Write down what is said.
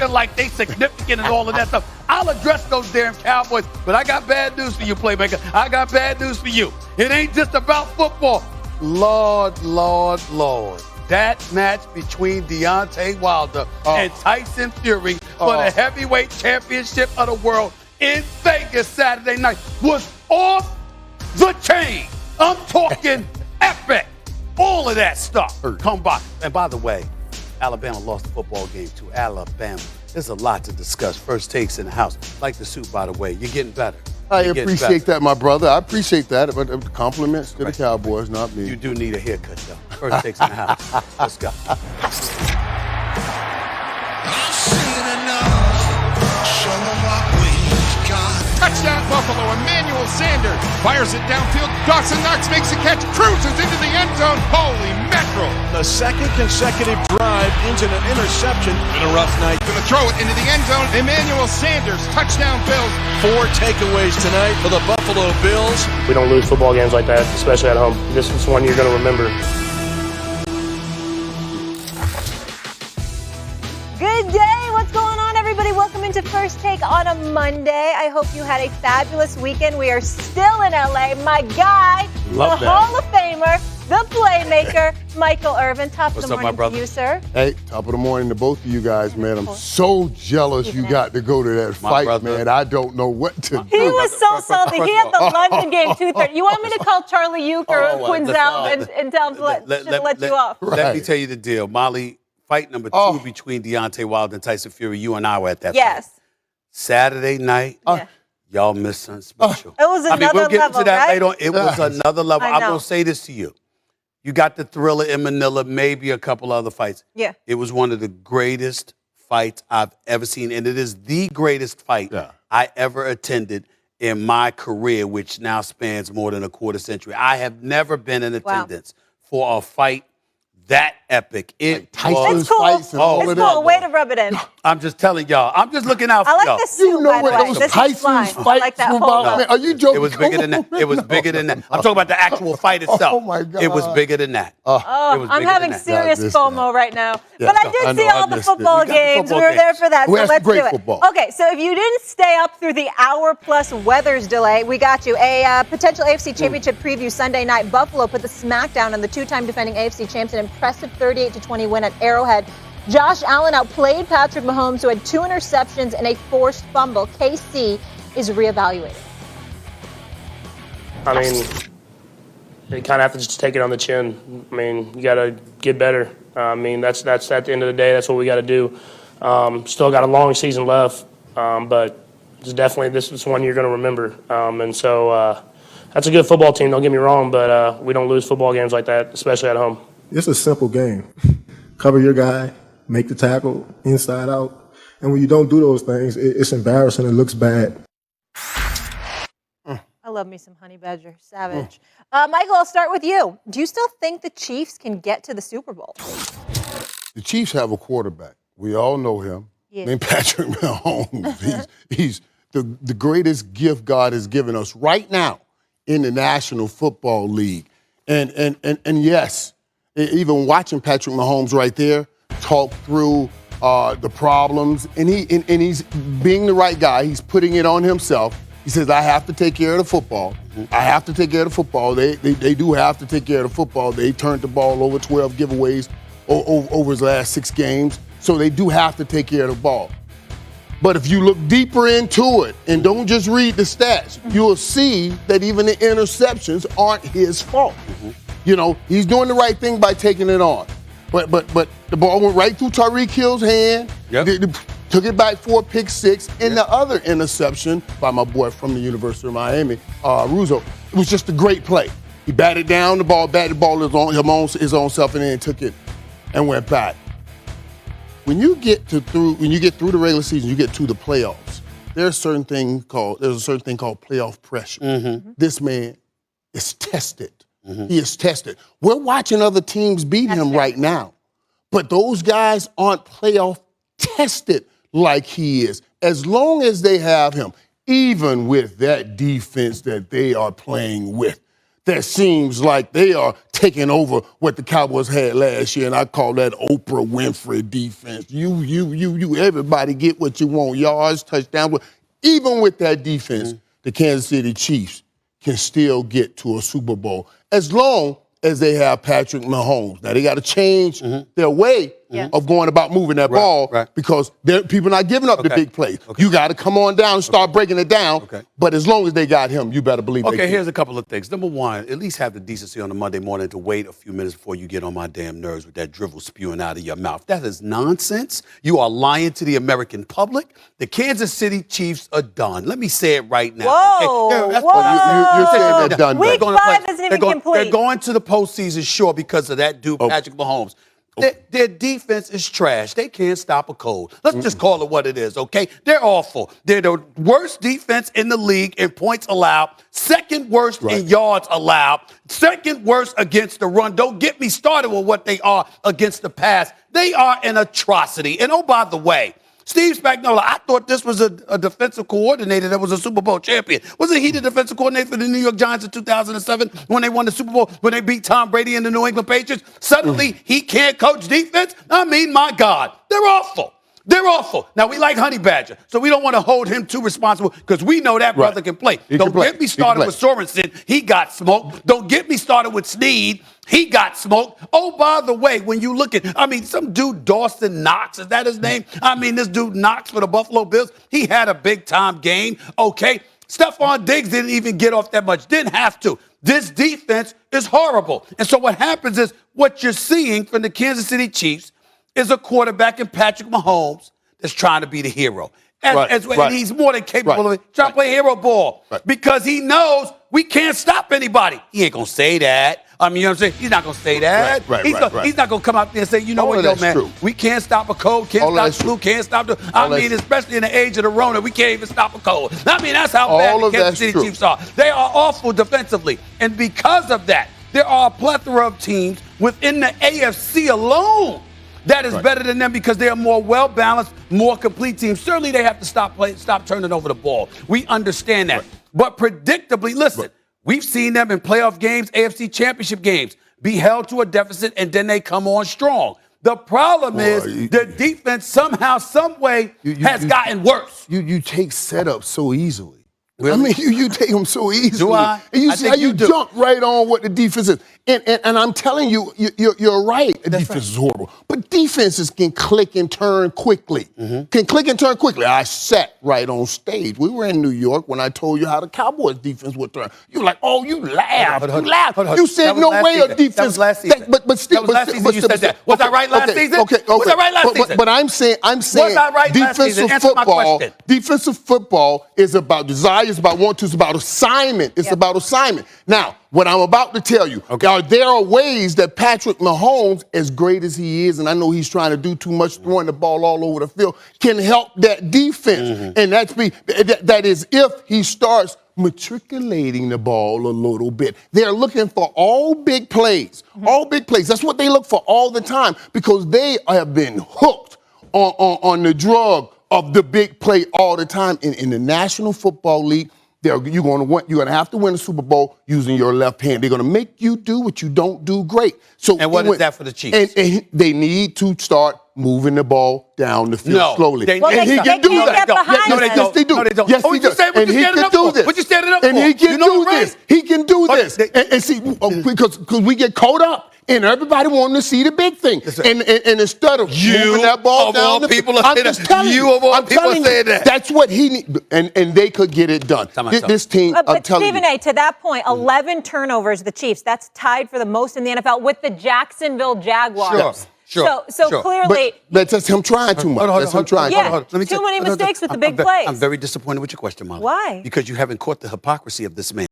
acting like they significant and all of that stuff. I'll address those damn Cowboys, but I got bad news for you, playmaker. I got bad news for you. It ain't just about football. Lord, Lord, Lord. That match between Deontay Wilder and Tyson Fury for the heavyweight championship of the world in Vegas Saturday night was off the chain. I'm talking epic. All of that stuff. Come by. And by the way, Alabama lost the football game to Alabama. There's a lot to discuss. First takes in the house. Like the suit, by the way. You're getting better. I appreciate that, my brother. I appreciate that. But compliments to the Cowboys, not me. You do need a haircut, though. First takes in the house. Let's go. Touchdown Buffalo, Emmanuel Sanders fires it downfield. Dawson Knox makes a catch, cruises into the end zone. Holy mackerel. The second consecutive drive ends in an interception. Been a rough night. Gonna throw it into the end zone. Emmanuel Sanders, touchdown Bills. 4 takeaways tonight for the Buffalo Bills. We don't lose football games like that, especially at home. This is one you're going to remember. Good day. What's going on, everybody? Welcome into First Take on a Monday. I hope you had a fabulous weekend. We are still in LA. My guy, Hall of Famer, the playmaker, Michael Irvin. Top of the morning to you, sir. Hey, top of the morning to both of you guys, man. I'm so jealous you got to go to that fight, man. I don't know what to do. He was so salty. He had the London game 2:30. You want me to call Charlie Uke or Quinzel and tell him to let you off? Let me tell you the deal. Molly, fight number 2 between Deontay Wilder and Tyson Fury. You and I were at that fight. Saturday night, y'all missed something special. It was another we'll get level, into that right? later on. It was another level. I'm going to say this to you. You got the Thriller in Manila, maybe a couple other fights. Yeah. It was one of the greatest fights I've ever seen, and it is the greatest fight I ever attended in my career, which now spans more than a quarter century. I have never been in attendance for a fight that epic. It's cool. It's cool. Way to rub it in. I'm just telling y'all. I'm just looking out for y'all. I like the suit, by the way. Those Tyson's fights were about? Man, are you joking? It was bigger than that. It was bigger than that. I'm talking about the actual fight itself. Oh, my God. It was bigger than that. I'm having serious FOMO right now. But I did see all the football games. We were there for that, so let's do it. Okay, so if you didn't stay up through the hour-plus weather's delay, we got you. A potential AFC Championship preview Sunday night. Buffalo put the smackdown on the two-time defending AFC champs, an impressive 38-20 win at Arrowhead. Josh Allen outplayed Patrick Mahomes, who had 2 interceptions and a forced fumble. KC is reevaluated. I mean, you kind of have to just take it on the chin. I mean, you got to get better. I mean, that's at the end of the day, that's what we got to do. Still got a long season left, but it's definitely this is one you're going to remember. And so that's a good football team, don't get me wrong, but we don't lose football games like that, especially at home. It's a simple game. Cover your guy, make the tackle inside out. And when you don't do those things, it's embarrassing. It looks bad. I love me some Honey Badger. Savage. Michael, I'll start with you. Do you still think the Chiefs can get to the Super Bowl? The Chiefs have a quarterback. We all know him. Named Patrick Mahomes. He's the greatest gift God has given us right now in the National Football League. And yes, even watching Patrick Mahomes right there talk through the problems, and he's being the right guy. He's putting it on himself. He says, I have to take care of the football. I have to take care of the football. They do have to take care of the football. They turned the ball over 12 giveaways over his last 6 games, so they do have to take care of the ball. But if you look deeper into it and don't just read the stats, you'll see that even the interceptions aren't his fault. You know, he's doing the right thing by taking it on. But the ball went right through Tyreek Hill's hand. Took it back for a pick 6. And the other interception by my boy from the University of Miami, Russo, it was just a great play. He batted down the ball, his own self, and then took it and went back. When you get through the regular season, you get to the playoffs. There's a certain thing called playoff pressure. This man is tested. He is tested. We're watching other teams beat him right now, but those guys aren't playoff tested like he is. As long as they have him, even with that defense that they are playing with, that seems like they are taking over what the Cowboys had last year, and I call that Oprah Winfrey defense. You, everybody get what you want, yards, touchdowns. Even with that defense, the Kansas City Chiefs can still get to a Super Bowl as long as they have Patrick Mahomes. Now, they got to change their way of going about moving that ball because people not giving up the big plays. You got to come on down and start breaking it down. But as long as they got him, you better believe they can. Here's a couple of things. Number one, at least have the decency on a Monday morning to wait a few minutes before you get on my damn nerves with that drivel spewing out of your mouth. That is nonsense. You are lying to the American public. The Kansas City Chiefs are done. Let me say it right now. Whoa, You're saying they're done. Week 5 isn't even complete. They're going to the postseason, sure, because of that dude, Patrick Mahomes. Their defense is trash. They can't stop a cold. Let's just call it what it is, okay? They're awful. They're the worst defense in the league in points allowed, second worst in yards allowed, second worst against the run. Don't get me started with what they are against the pass. They are an atrocity. And oh, by the way, Steve Spagnuolo, I thought this was a defensive coordinator that was a Super Bowl champion. Wasn't he the defensive coordinator for the New York Giants in 2007 when they won the Super Bowl, when they beat Tom Brady and the New England Patriots? Suddenly, he can't coach defense? I mean, my God, they're awful. They're awful. Now, we like Honey Badger, so we don't want to hold him too responsible because we know that brother can play. Don't get me started with Sorensen. He got smoked. Don't get me started with Snead. He got smoked. Oh, by the way, when you look at, some dude, Dawson Knox, is that his name? This dude Knox for the Buffalo Bills, he had a big-time game, okay? Stephon Diggs didn't even get off that much. Didn't have to. This defense is horrible. And so what happens is what you're seeing from the Kansas City Chiefs is a quarterback in Patrick Mahomes that's trying to be the hero. And he's more than capable of it. Trying to play hero ball because he knows we can't stop anybody. He ain't going to say that. You know what I'm saying? He's not going to say that. He's not going to come out there and say, you know what, yo, man, we can't stop a cold, can't stop the flu, can't stop the... especially in the age of the Rona, we can't even stop a cold. That's how bad the Kansas City Chiefs are. They are awful defensively. And because of that, there are a plethora of teams within the AFC alone that is better than them because they are more well-balanced, more complete teams. Certainly they have to stop turning over the ball. We understand that. But predictably, listen, we've seen them in playoff games, AFC championship games, be held to a deficit, and then they come on strong. The problem is the defense somehow, some way has gotten worse. You take setups so easily. Really? You take them so easily. Do I? And you see how you jump right on what the defense is. And I'm telling you, you're right. The defense is horrible. But defenses can click and turn quickly. I sat right on stage. We were in New York when I told you how the Cowboys defense would turn. You were like, oh, you laughed. You said no way a defense. That was last season. But still, that was last season you said that. Was I right last season? Okay. Was I right last season? But I'm saying was I right last season? Answer my question. Defensive football is about desire. It's about want to. It's about assignment. It's about assignment. Now, what I'm about to tell you, there are ways that Patrick Mahomes, as great as he is, and I know he's trying to do too much, throwing the ball all over the field, can help that defense. And that is if he starts matriculating the ball a little bit. They're looking for all big plays. All big plays. That's what they look for all the time because they have been hooked on the drug of the big play all the time. In the National Football League, you're going to have to win a Super Bowl using your left hand. They're going to make you do what you don't do great. And what is that for the Chiefs? And they need to start moving the ball down the field slowly. He can do that. Yes, they do. Yes, he does. And he can do this. What you standing up for? And he can do this. He can do this. And see, because we get caught up. And everybody wanting to see the big thing. And instead of moving that ball down the field, I'm just telling you, that's what he needs. And they could get it done. This team, I'm telling you. Stephen A., to that point, 11 turnovers, the Chiefs. That's tied for the most in the NFL with the Jacksonville Jaguars. Sure. So clearly. But that's him trying too much. That's him trying too much. Too many mistakes with the big plays. I'm very disappointed with your question, Molly. Why? Because you haven't caught the hypocrisy of this man.